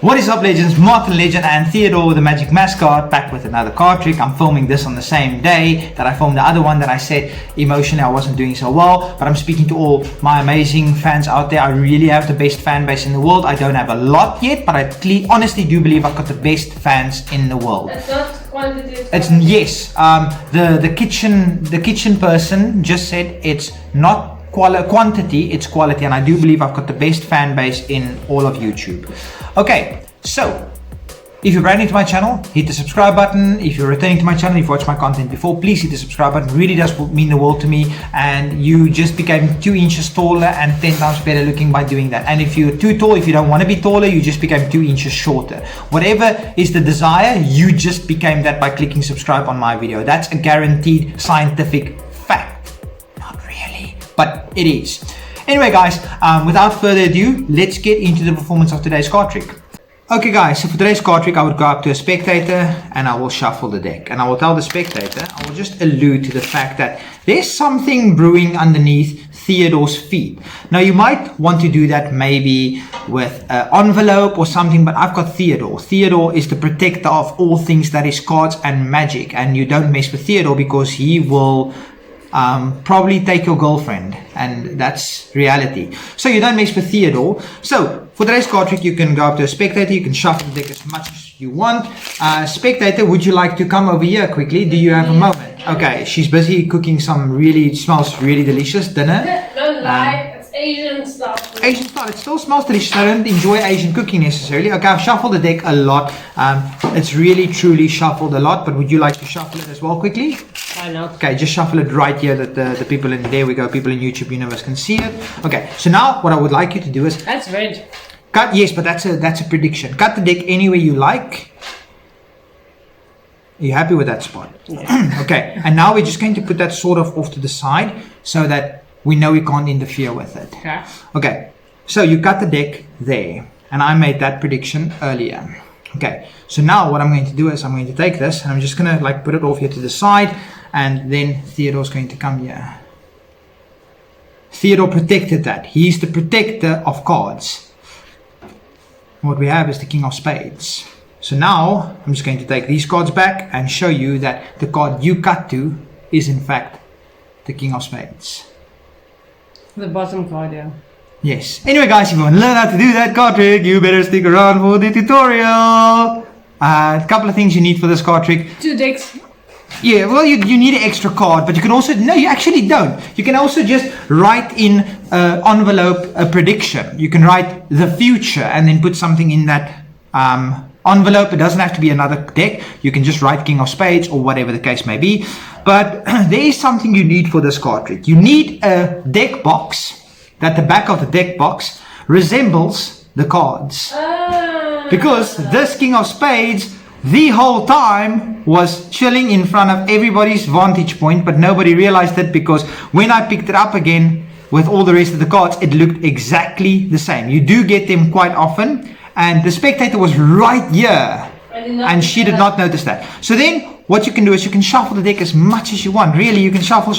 What is up, legends? Martin Legend and Theodore the Magic Mascot back with another card trick. I'm filming this on the same day that I filmed the other one that I said emotionally I wasn't doing so well, but I'm speaking to all my amazing fans out there. I really have the best fan base in the world. I don't have a lot yet, but I honestly do believe I've got the best fans in the world. It's not quantity. It's yes. The kitchen person just said it's not quantity, it's quality, and I do believe I've got the best fan base in all of YouTube. Okay, so if you're brand new to my channel, hit the subscribe button. If you're returning to my channel, if you've watched my content before, please hit the subscribe button. It really does mean the world to me, and you just became 2 inches taller and 10 times better looking by doing that. And if you're too tall, if you don't want to be taller, you just became 2 inches shorter. Whatever is the desire, you just became that by clicking subscribe on my video. That's a guaranteed scientific fact. Not really, but it is. Anyway guys, without further ado, let's get into the performance of today's card trick. Okay guys, so for today's card trick, I would go up to a spectator and I will shuffle the deck. And I will tell the spectator, I will just allude to the fact that there's something brewing underneath Theodore's feet. Now you might want to do that maybe with an envelope or something, but I've got Theodore. Theodore is the protector of all things that is cards and magic. And you don't mess with Theodore because he will probably take your girlfriend, and that's reality. So you don't mess with Theodore. So for today's card trick, you can go up to a spectator, you can shuffle the deck as much as you want. Spectator, would you like to come over here quickly? Do you have a moment? Okay, she's busy cooking some smells really delicious dinner. Don't lie, it's Asian stuff. Asian style, it still smells delicious. I don't enjoy Asian cooking necessarily. Okay, I've shuffled the deck a lot. It's really truly shuffled a lot, but would you like to shuffle it as well quickly? I know. Okay, just shuffle it right here that the people in, there we go, people in YouTube universe can see it. Okay, so now what I would like you to do is That's red. cut, yes, but that's a prediction. Cut the deck any way you like. Are you happy with that spot? Yeah. Okay, and now we're just going to put that sort of off to the side so that we know we can't interfere with it. Okay. Okay, so you cut the deck there, and I made that prediction earlier. Okay, so now what I'm going to do is I'm going to take this and I'm just going to like put it off here to the side, and then Theodore's going to come here. Theodore protected that. He's the protector of cards. What we have is the King of Spades. So now I'm just going to take these cards back and show you that the card you cut to is in fact the King of Spades. The bottom card, yeah. Yes. Anyway guys, if you want to learn how to do that card trick, you better stick around for the tutorial. A couple of things you need for this card trick. 2 decks. Yeah, well you need an extra card, but you can also, no you actually don't. You can also just write in an envelope a prediction. You can write the future and then put something in that envelope. It doesn't have to be another deck. You can just write King of Spades or whatever the case may be. But there is something you need for this card trick. You need a deck box that the back of the deck box resembles the cards. Because this King of Spades the whole time was chilling in front of everybody's vantage point, but nobody realized it because when I picked it up again with all the rest of the cards, it looked exactly the same. You do get them quite often, and the spectator was right here and she did not notice that. So then what you can do is you can shuffle the deck as much as you want. Really, you can shuffle.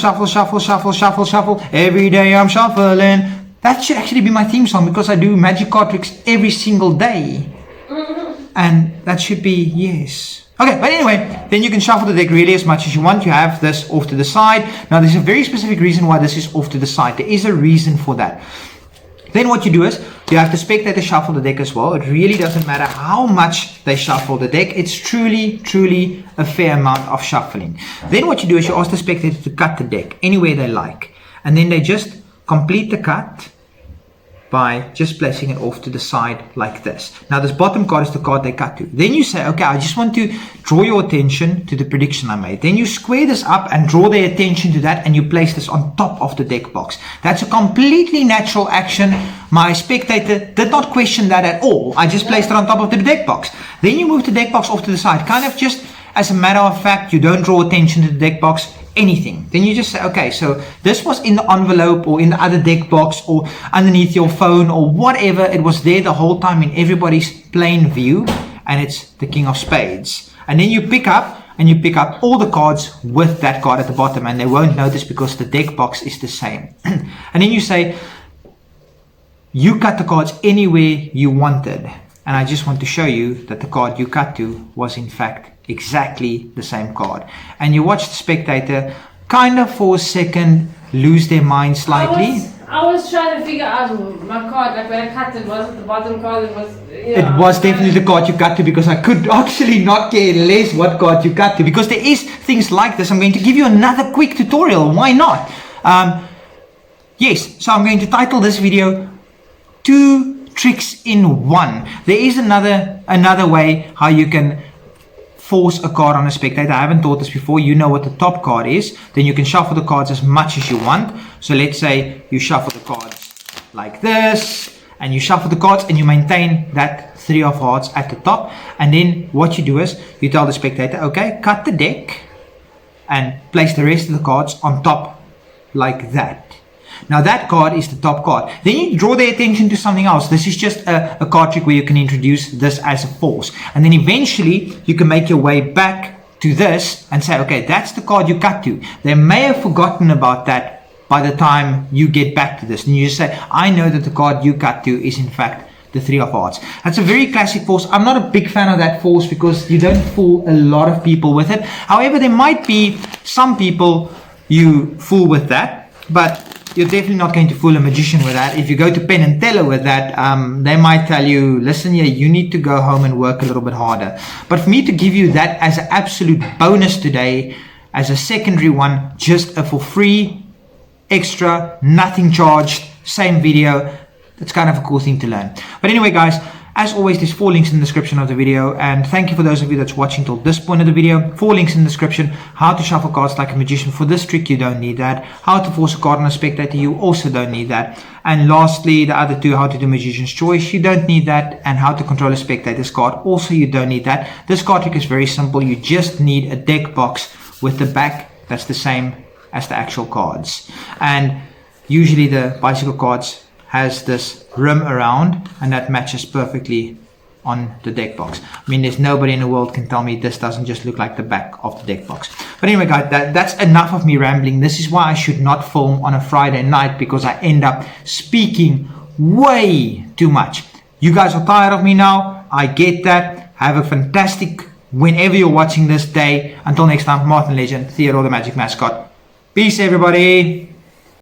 Every day I'm shuffling. That should actually be my theme song because I do magic card tricks every single day. And that should be, yes. Okay, but anyway, then you can shuffle the deck really as much as you want. You have this off to the side. Now there's a very specific reason why this is off to the side. There is a reason for that. Then what you do is you have the spectator shuffle the deck as well. It really doesn't matter how much they shuffle the deck. It's truly a fair amount of shuffling. Then what you do is you ask the spectator to cut the deck anywhere they like. And then they just complete the cut by just placing it off to the side like this. Now this bottom card is the card they cut to. Then you say, okay, I just want to draw your attention to the prediction I made. Then you square this up and draw their attention to that, and you place this on top of the deck box. That's a completely natural action. My spectator did not question that at all. I just placed it on top of the deck box. Then you move the deck box off to the side, kind of just as a matter of fact. You don't draw attention to the deck box, anything. Then you just say, okay, so this was in the envelope or in the other deck box or underneath your phone or whatever. It was there the whole time in everybody's plain view, and it's the King of Spades. And then you pick up all the cards with that card at the bottom, and they won't notice because the deck box is the same. And then you say, you cut the cards anywhere you wanted. and I just want to show you that the card you cut to was in fact exactly the same card. And you watch the spectator kind of for a second lose their mind slightly. I was trying to figure out my card, like when I cut it, was it the bottom card? It was, It was definitely the card you cut to, because I could actually not care less what card you cut to, because there is things like this. I'm going to give you another quick tutorial. Why not? Yes, so I'm going to title this video 2 Tricks in 1. There is another way how you can force a card on a spectator. I haven't taught this before. You know what the top card is. Then you can shuffle the cards as much as you want. So let's say you shuffle the cards like this, and you shuffle the cards and you maintain that 3 of hearts at the top. And then what you do is you tell the spectator, okay, cut the deck and place the rest of the cards on top like that. Now that card is the top card. Then you draw their attention to something else. This is just a card trick where you can introduce this as a force. And then eventually you can make your way back to this and say, okay, that's the card you cut to. They may have forgotten about that by the time you get back to this. And you just say, I know that the card you cut to is in fact the 3 of hearts. That's a very classic force. I'm not a big fan of that force because you don't fool a lot of people with it. However, there might be some people you fool with that, but you're definitely not going to fool a magician with that. If you go to Penn and Teller with that, they might tell you, listen here, you need to go home and work a little bit harder. But for me to give you that as an absolute bonus today, as a secondary one, just for free, extra, nothing charged, same video, it's kind of a cool thing to learn. But anyway, guys, as always, there's 4 links in the description of the video, and thank you for those of you that's watching till this point of the video. 4 links in the description. How to shuffle cards like a magician. For this trick, you don't need that. How to force a card on a spectator, you also don't need that. And lastly, the other 2, how to do magician's choice, you don't need that. And how to control a spectator's card, also you don't need that. This card trick is very simple. You just need a deck box with the back that's the same as the actual cards. And usually the bicycle cards has this rim around, and that matches perfectly on the deck box. I mean, there's nobody in the world can tell me this doesn't just look like the back of the deck box. But anyway, guys, that's enough of me rambling. This is why I should not film on a Friday night, because I end up speaking way too much. You guys are tired of me now. I get that. Have a fantastic whenever you're watching this day. Until next time, Martin Legend, Theodore the Magic Mascot. Peace, everybody.